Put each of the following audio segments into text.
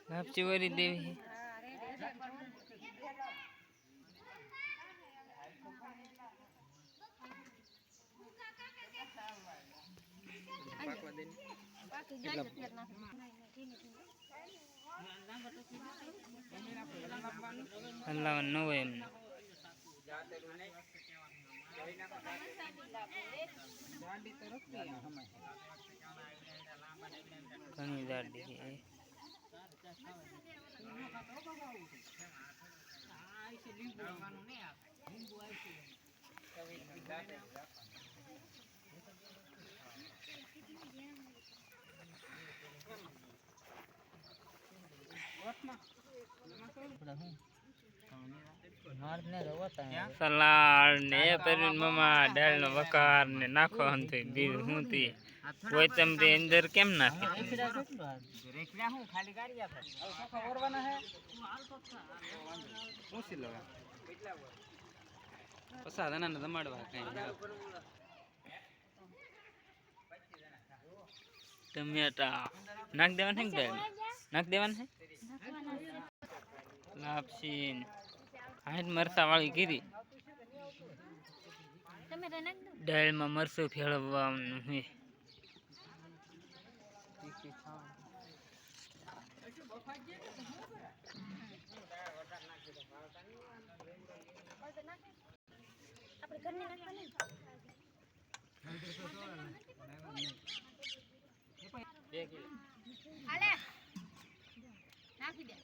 લાપસી વરી દેવી અલ્લાહ ન હોય એમને ઘણી દાડી સલાડ ને પરવીન મામા દાળ નો વઘાર ને નાખવાનું થઈ બીજું શું થી કોઈ તમે અંદર કેમ નાખે ટમેટા નાખ દેવાનું છે નાખ દેવાનું છે લાપસી હાથ મરસા વાળી કીધી દાળમાં મરસું ફેરવવાનું છે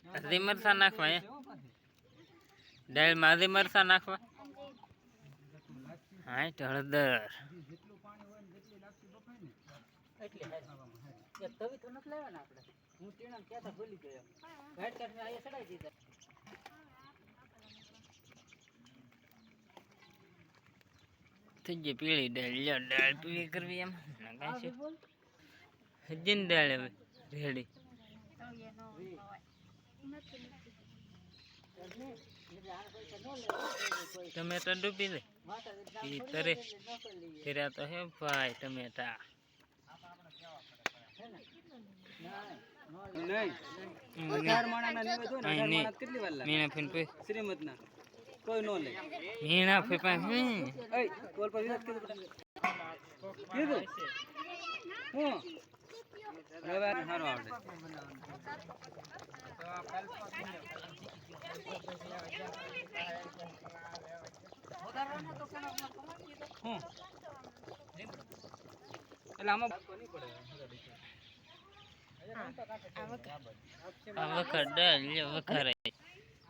અડધી મરસા નાખવા દાળમાં અડધી મરસા નાખવા હા હળદર થઈ ગઈ પીળી દાળ દાળ પીળી કરવી એમ હજી દાળ હવે રેડી ટમેટા ડૂબી દે તરે કર્યા તો હે ભાઈ ટમેટા મીણા ફેપા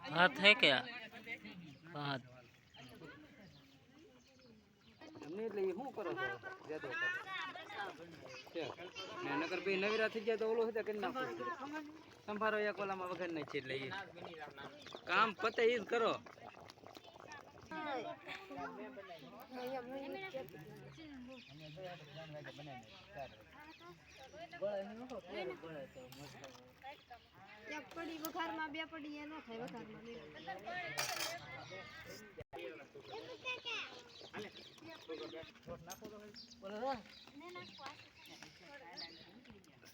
भात है क्या भात नगर पे नवीरा थी गया तो ओलो होता करना संभारो या कोला में वगैरह नहीं चल रही काम पते ही करो एक पड़ी बुखार में बे पड़ी है ना खाई बुखार में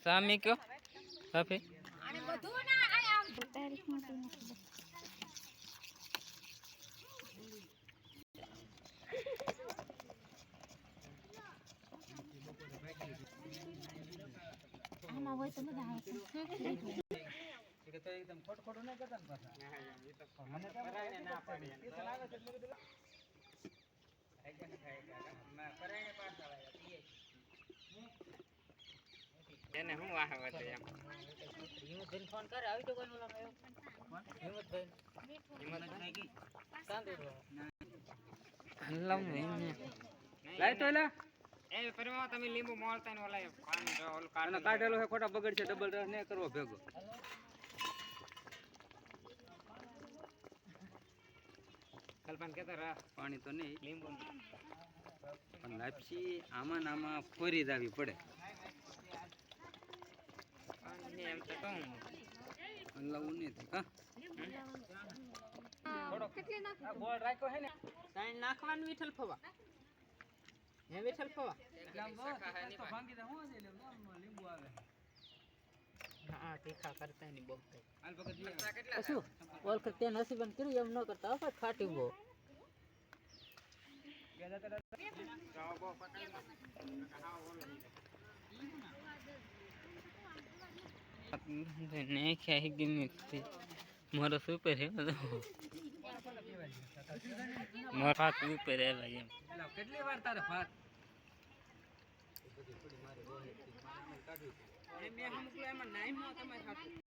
सामी क्यों काफी अरे બધું ના આયા તારીખ માં તો આમાં હોય તો મજા આવે કે તો એકદમ ખોટ ના કરતા ને પાછા મને તો પરાણે ના પાડે કેસન આવે છે એટલે બધું આઈજન ખાય ના પરાણે પાસ આવે એને હું વાહ વાત એમ હિંમતભાઈ ફોન કરે આવી તો કોનો લાવ્યો હિંમતભાઈ કી સાંદો હલ્લામ લાઈ તો એલા એ પરમા તમે લીંબુ મોળતા ને ઓલા પાણી ઓલ કાઢેલો હે ખોટા બગડ છે ડબલ રસ ને કરવો ભેગો કલ્પન કેતા રા પાણી તો નહીં લીંબુ પણ લાપસી આમાં નામાં ફોરી દાવી પડે પાણી એમ તો કહું અલ્લાહ ઉને તો કા થોડો કેટલી નાખ ગોળ રાખ્યો હે ને સાઈન નાખવાનું વિઠલ ફવા હે વિઠ્ઠલ ખવા એટલે આમ જો તો ભાંગી દે હું છે એટલે આમ લીંબુ આવે હા તીખા કરતા ની બહુ હાલ પકડ જી શું ઓલખત તે નસીબન કર્યું એમ ન કરતા હવે ખાટી બહુ नहीं क्या ही गिनती मारो सुपर है मारो हाथ ऊपर है भाई કેટલી વાર તારે ભાત મેં હમકું એમાં નાઈમાં તમારે